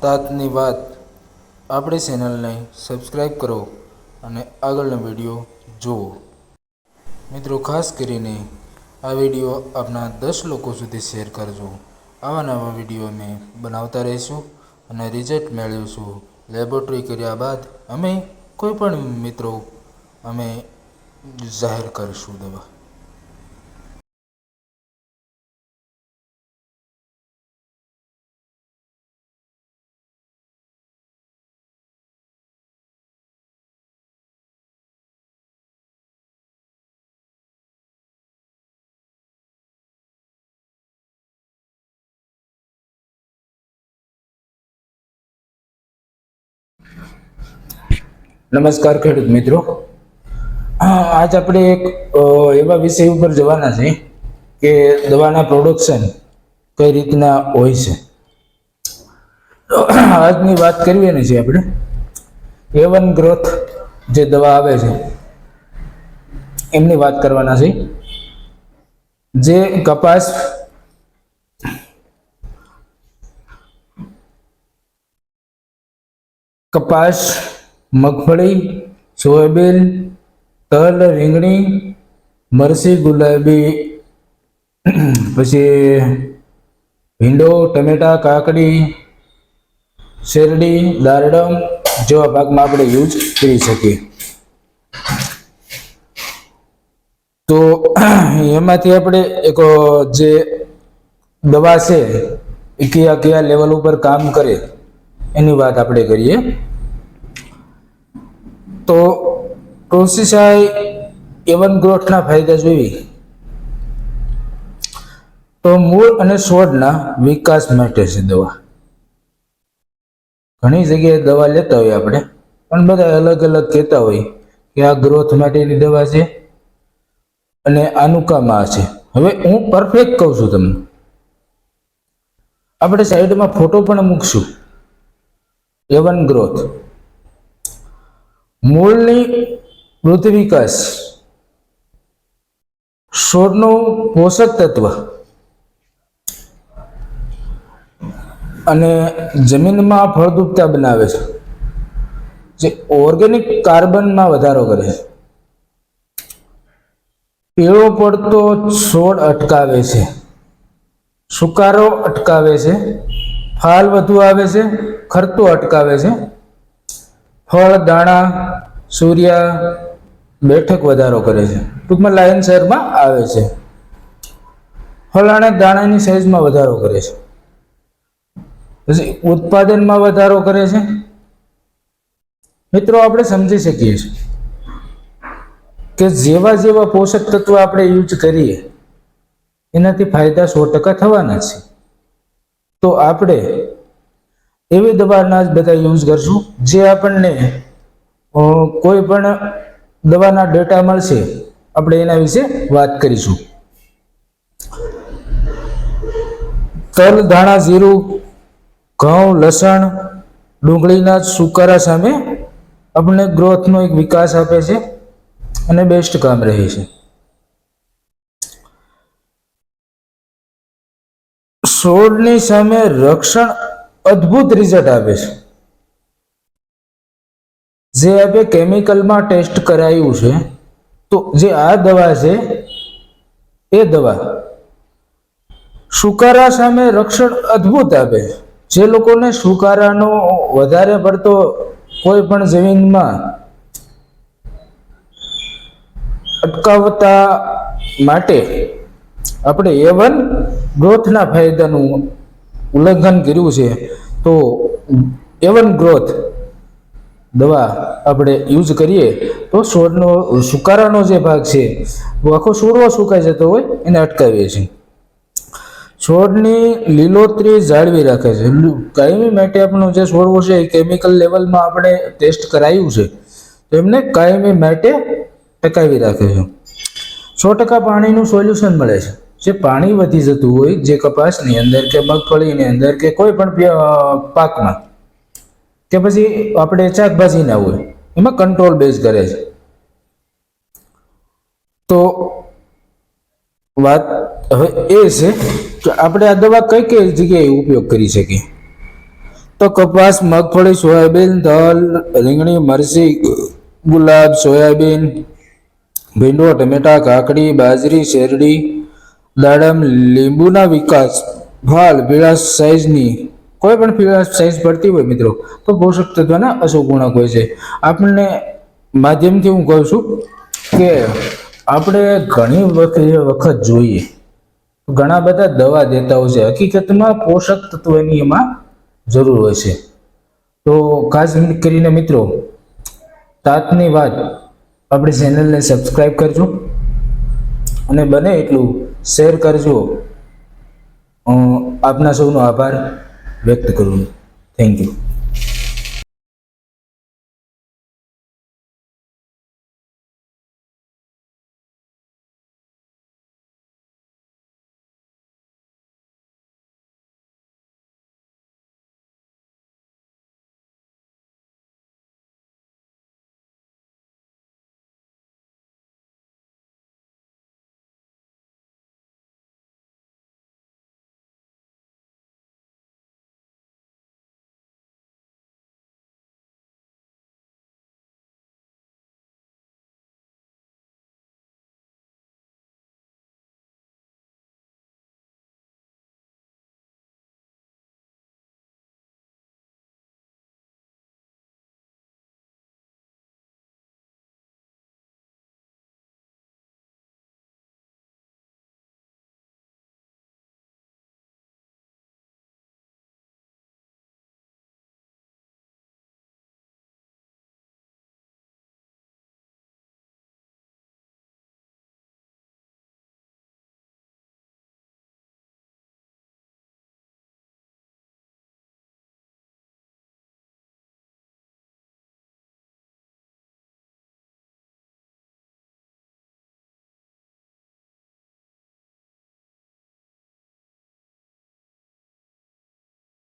તાતની વાત આપણી ચેનલને સબસ્ક્રાઈબ કરો અને આગળનો વિડીયો જુઓ. મિત્રો, ખાસ કરીને આ વિડીયો આપના 10 લોકો સુધી શેર કરજો. આવા નવા વિડીયો અમે બનાવતા રહીશું અને રિઝલ્ટ મેળવીશું. લેબોરેટરી કર્યા બાદ અમે કોઈ પણ મિત્રો અમે જાહેર કરીશું દવા. નમસ્કાર ખેડૂત મિત્રો, આજ આપણે એક એવા વિષય ઉપર જવાના છે કે દવાના પ્રોડક્શન કઈ રીતના હોય છે. આજની વાત કરવી છે આપણે A1 ગ્રોથ જે દવા આવે છે એમની વાત કરવાના છે. જે કપાસ, મગફળી, સોયાબીન, તલ, રીંગણી, મરચી, ગુલાબી, પછી ભીંડો, ટમેટા, કાકડી, શેરડી, દારડમ જેવા પાકમાં આપણે યુઝ કરી શકીએ. તો એમાંથી આપણે એક જે દવા છે એ કયા કયા લેવલ ઉપર કામ કરે એની વાત આપણે કરીએ. તો પ્રોસેસાઈ A1 ગ્રોથના ફાયદા જોઈએ તો મૂળ અને છોડના વિકાસ માટે છે દવા. ઘણી જગ્યાએ દવા લેતા હોય આપણે, પણ બધા અલગ અલગ કહેતા હોય કે આ ગ્રોથ માટેની દવા છે અને આનું કામ આ છે. હવે હું પરફેક્ટ કહું છું તમને. આપણે સાઈડમાં ફોટો પણ મૂકશું. A1 ગ્રોથ મૂળની વૃદ્ધિ વિકાસ, છોડનું પોષક તત્વ અને જમીનમાં ફળદ્રુપતા બનાવે છે. જે ઓર્ગેનિક કાર્બનમાં વધારો કરે છે. પીળો પડતો છોડ અટકાવે છે. સુકારો અટકાવે છે. ફાલ વધુ આવે છે. ખરતો અટકાવે છે. ફળ, દાણા, સૂર્યા બેઠક વધારો કરે છે. ટૂંકમાં લાઈન શેરમાં આવે છે. ફળ અને દાણાની સાઈઝમાં વધારો કરે છે. પછી ઉત્પાદનમાં વધારો કરે છે. મિત્રો, આપણે સમજી શકીએ છીએ કે જેવા જેવા પોષક તત્વો આપણે યુઝ કરીએ એનાથી ફાયદા 100% થવાના છે. તો આપણે એવી દવાના જ બધા યુઝ કરશું જે આપણને કોઈ પણ દવાના ડેટા મળશે આપણે એના વિશે વાત કરીશું. તલ, ધાણા, જીરું, ઘઉં, લસણ, ડુંગળીના સુકારા સામે આપણને ગ્રોથનો એક વિકાસ આપે છે અને બેસ્ટ કામ રહે છે. છોડની સામે રક્ષણ અદ્ભુત રિઝલ્ટ આપે છે. જે આપણે કેમિકલમાં ટેસ્ટ કરાયું છે તો જે આ દવા છે એ દવા સુકારા સામે રક્ષણ અદ્ભુત આપે છે. જે લોકોને સુકારાનો વધારે પડતો કોઈ પણ જમીનમાં અટકાવતા માટે આપણે A1 ગ્રોથના ફાયદાનું ઉલ્લંઘન કર્યું છે. તો A1 ગ્રોથ દવા આપણે યુઝ કરીએ તો છોડનો સુકારાનો જે ભાગ છે આખો છોડવો સુકાઈ જતો હોય એને અટકાવીએ છીએ. છોડની લીલોતરી જાળવી રાખે છે. કાયમી માટે આપણો જે છોડવો છે એ કેમિકલ લેવલમાં આપણે ટેસ્ટ કરાયું છે તો એમને કાયમી માટે ટકાવી રાખે છે. 100% પાણીનું સોલ્યુશન મળે છે. જે પાણી વધી જતું હોય જે કપાસની અંદર કે મગફળીની અંદર કે કોઈ પણ પાકમાં કે પછી આપણે શાકભાજીના હોય એમાં કંટ્રોલ બેઝ કરે છે. તો વાત હવે એ છે કે આપણે આ દવા કઈ કઈ જગ્યાએ ઉપયોગ કરી શકીએ. તો કપાસ, મગફળી, સોયાબીન, તલ, રીંગણી, મરચી, ગુલાબ, સોયાબીન, ભીંડો, ટમેટા, કાકડી, બાજરી, શેરડી, દાડમ, લીંબુના વિકાસ, ફાલ, પીળા સાઈઝની કોઈ પણ પીળા સાઈઝ પડતી હોય મિત્રો તો પોષક તત્વના અશુગુણક હોય છે. આપણને માધ્યમથી હું કહું છું કે આપણે ઘણી વખત જોઈએ ઘણા બધા દવા દેતા હોય છે, હકીકતમાં પોષક તત્વની એમાં જરૂર હોય છે. તો ખાસ કરીને મિત્રો તાતની વાત આપણી ચેનલને સબસ્ક્રાઈબ કરજો અને બને એટલું શેર કરજો. આપના સૌનો આભાર વ્યક્ત કરું. Thank you.